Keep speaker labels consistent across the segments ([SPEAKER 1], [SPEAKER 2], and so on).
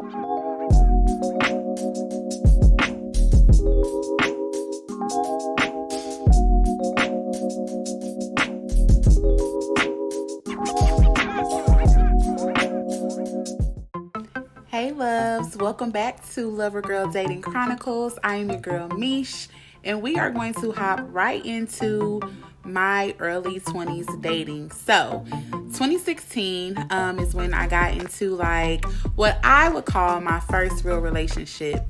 [SPEAKER 1] Hey loves, welcome back to Lover Girl Dating Chronicles. I am your girl Mish, and we are going to hop right into my early 20s dating. So 2016 is when I got into like what I would call my first real relationship.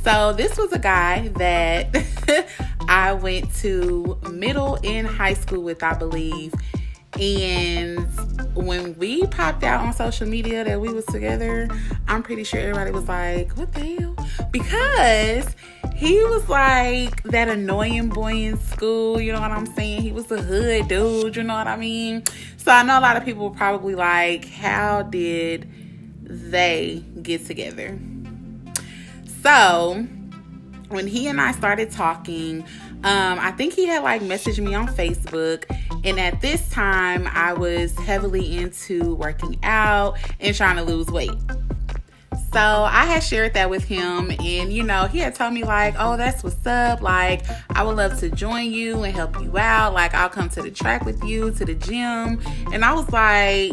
[SPEAKER 1] So this was a guy that I went to middle and high school with, I believe. And when we popped out on social media that we was together, I'm pretty sure everybody was like, what the hell? Because he was like that annoying boy in school, you know what I'm saying? He was a hood dude, you know what I mean? So I know a lot of people were probably like, how did they get together? So when he and I started talking, I think he had like messaged me on Facebook, and at this time I was heavily into working out and trying to lose weight. So I had shared that with him, and you know, he had told me like, oh, that's what's up, like I would love to join you and help you out, like I'll come to the track with you, to the gym. And I was like,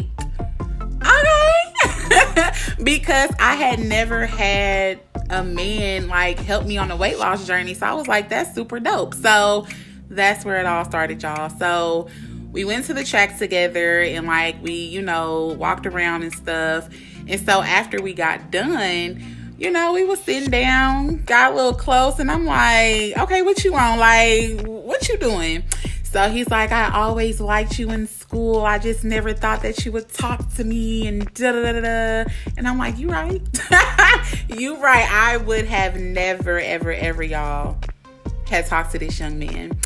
[SPEAKER 1] okay. Because I had never had a man like help me on a weight loss journey. So I was like, that's super dope. So that's where it all started, y'all. So we went to the track together, and like we, you know, walked around and stuff. And so after we got done, you know, we was sitting down, got a little close, and I'm like, okay, what you on? Like, what you doing? So he's like, I always liked you in school. I just never thought that you would talk to me and da-da-da-da. And I'm like, you right. You right. I would have never, ever, y'all, had talked to this young man.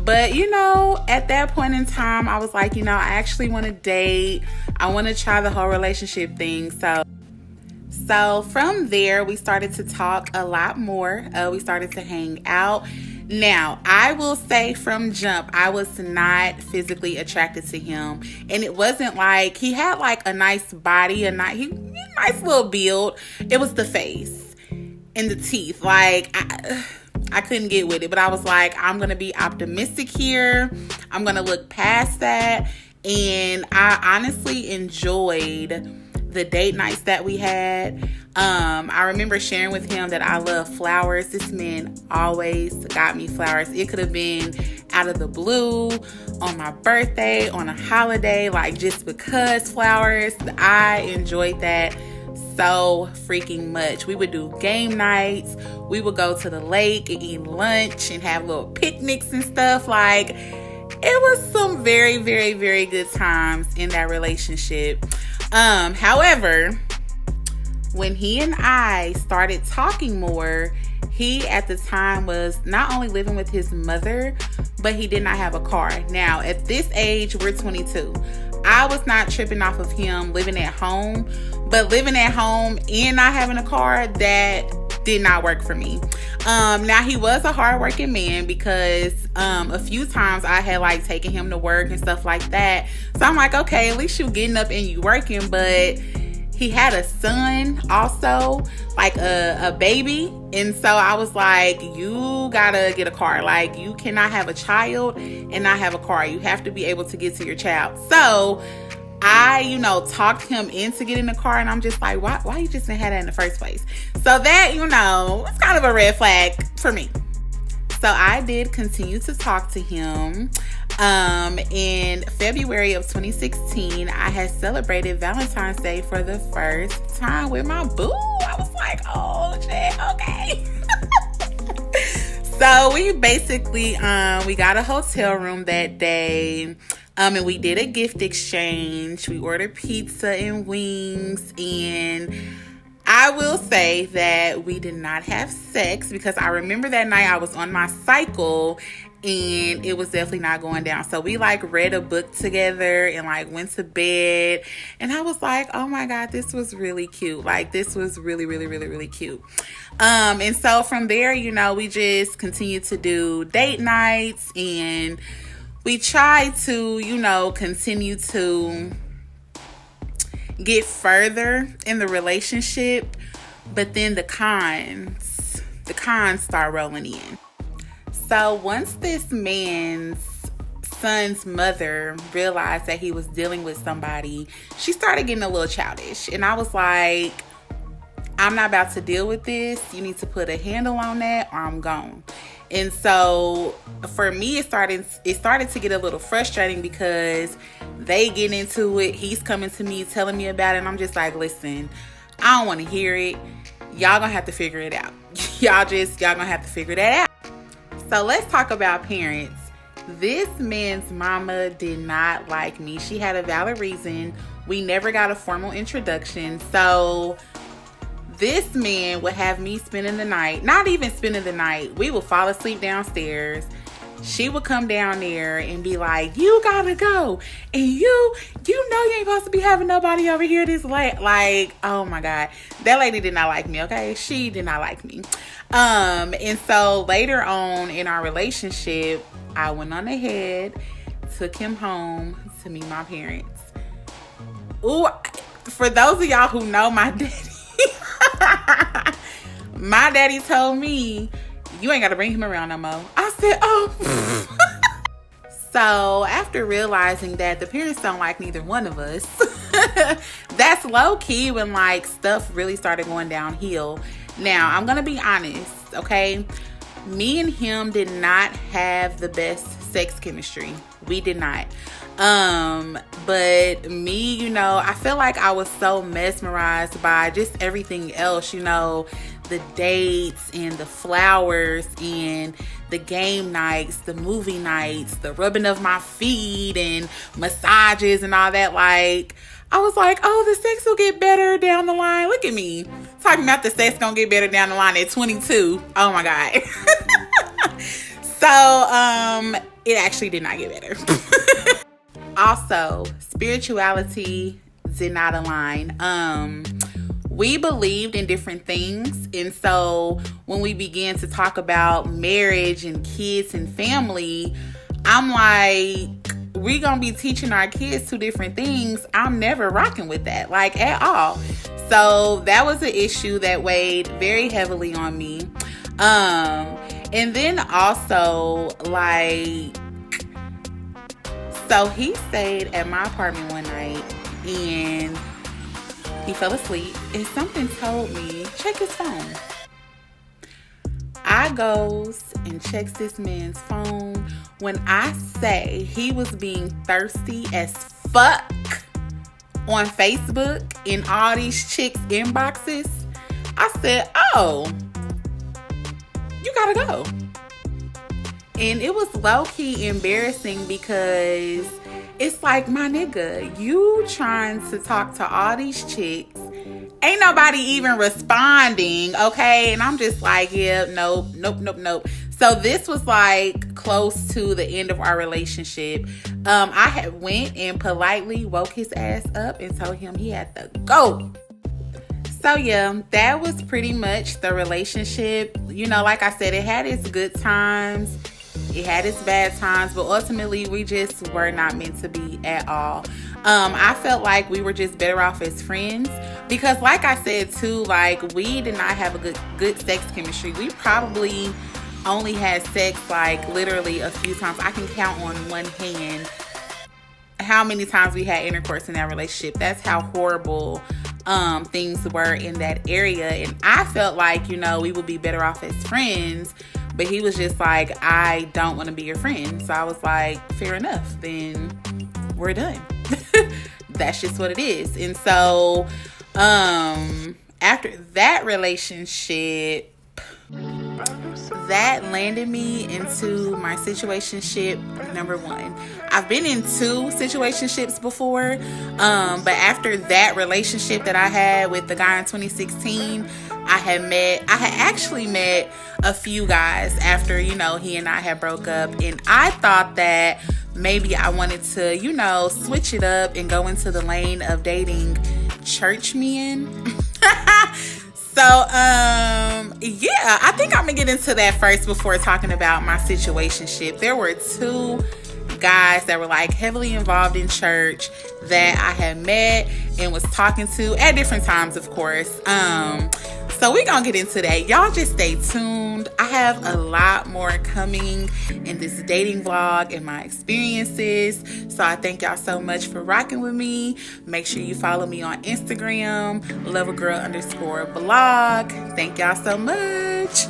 [SPEAKER 1] But you know, at that point in time, I was like, you know, I actually want to date. I want to try the whole relationship thing. So from there, we started to talk a lot more. We started to hang out. Now, I will say from jump, I was not physically attracted to him. And it wasn't like, he had like a nice body, nice little build. It was the face and the teeth. Like, I couldn't get with it. But I was like, I'm going to be optimistic here. I'm going to look past that. And I honestly enjoyed the date nights that we had. I remember sharing with him that I love flowers. This man always got me flowers. It could have been out of the blue, on my birthday, on a holiday, like just because flowers. I enjoyed that so freaking much. We would do game nights. We would go to the lake and eat lunch and have little picnics and stuff. Like, it was some very, very, very good times in that relationship. However, when he and I started talking more, he at the time was not only living with his mother, but he did not have a car. Now, at this age, we're 22. I was not tripping off of him living at home, but living at home and not having a car, that did not work for me. Now, he was a hardworking man because a few times I had like taken him to work and stuff like that. So I'm like, okay, at least you getting up and you working. But he had a son also, like a baby. And so I was like, you gotta get a car. Like, you cannot have a child and not have a car. You have to be able to get to your child. So I, you know, talked him into getting a car, and I'm just like, why you just didn't have that in the first place? So that, you know, it's kind of a red flag for me. So I did continue to talk to him. In February of 2016, I had celebrated Valentine's Day for the first time with my boo. I was like, oh shit, okay. So we basically, we got a hotel room that day. And we did a gift exchange. We ordered pizza and wings. And I will say that we did not have sex, because I remember that night I was on my cycle and it was definitely not going down. So we like read a book together and like went to bed. And I was like, oh my God, this was really cute. Like, this was really, really, really, really cute. And so from there, you know, we just continued to do date nights, and we tried to, you know, continue to get further in the relationship, but then the cons start rolling in. So once this man's son's mother realized that he was dealing with somebody, she started getting a little childish. And I was like, I'm not about to deal with this. You need to put a handle on that or I'm gone. And so for me, it started to get a little frustrating because they get into it. He's coming to me, telling me about it. And I'm just like, listen, I don't want to hear it. Y'all gonna have to figure it out. Y'all gonna have to figure that out. So let's talk about parents. This man's mama did not like me. She had a valid reason. We never got a formal introduction. So this man would have me spending the night, not even spending the night. We would fall asleep downstairs. She would come down there and be like, you gotta go. And you know you ain't supposed to be having nobody over here this late. Like, oh my God. That lady did not like me, okay? She did not like me. And so later on in our relationship, I went on ahead, took him home to meet my parents. Ooh, for those of y'all who know my daddy, my daddy told me, you ain't got to bring him around no more. I said, oh. So after realizing that the parents don't like neither one of us, that's low key when like stuff really started going downhill. Now, I'm going to be honest, okay? Me and him did not have the best sex chemistry. We did not. But me, you know, I feel like I was so mesmerized by just everything else, you know, the dates and the flowers and the game nights, the movie nights, the rubbing of my feet and massages and all that. Like, I was like, oh, the sex will get better down the line. Look at me talking about the sex gonna get better down the line at 22. Oh my God. So, it actually did not get better. Also, spirituality did not align. We believed in different things. And so when we began to talk about marriage and kids and family, I'm like, we gonna be teaching our kids two different things. I'm never rocking with that, like at all. So that was an issue that weighed very heavily on me. And then also like, so he stayed at my apartment one night and he fell asleep and something told me, check his phone. I goes and checks this man's phone. When I say he was being thirsty as fuck on Facebook in all these chicks' inboxes, I said, oh, you gotta go. And it was low-key embarrassing because it's like, my nigga, you trying to talk to all these chicks. Ain't nobody even responding, okay? And I'm just like, yeah, nope. So this was like close to the end of our relationship. I had went and politely woke his ass up and told him he had to go. So yeah, that was pretty much the relationship. You know, like I said, it had its good times. It had its bad times, but ultimately we just were not meant to be at all. I felt like we were just better off as friends because like I said too, like we did not have a good sex chemistry. We probably only had sex like literally a few times. I can count on one hand how many times we had intercourse in that relationship. That's how horrible things were in that area. And I felt like, you know, we would be better off as friends. But he was just like, I don't want to be your friend. So I was like, fair enough. Then we're done. That's just what it is. And so after that relationship, that landed me into my situationship number one. I've been in two situationships before. But after that relationship that I had with the guy in 2016, I had actually met a few guys after, you know, he and I had broke up. And I thought that maybe I wanted to, you know, switch it up and go into the lane of dating church men. So, yeah, I think I'm gonna get into that first before talking about my situationship. There were two guys that were like heavily involved in church that I had met and was talking to at different times, of course. So we're gonna get into that. Y'all just stay tuned. I have a lot more coming in this dating vlog and my experiences. So I thank y'all so much for rocking with me. Make sure you follow me on Instagram, loveagirl_blog. Thank y'all so much.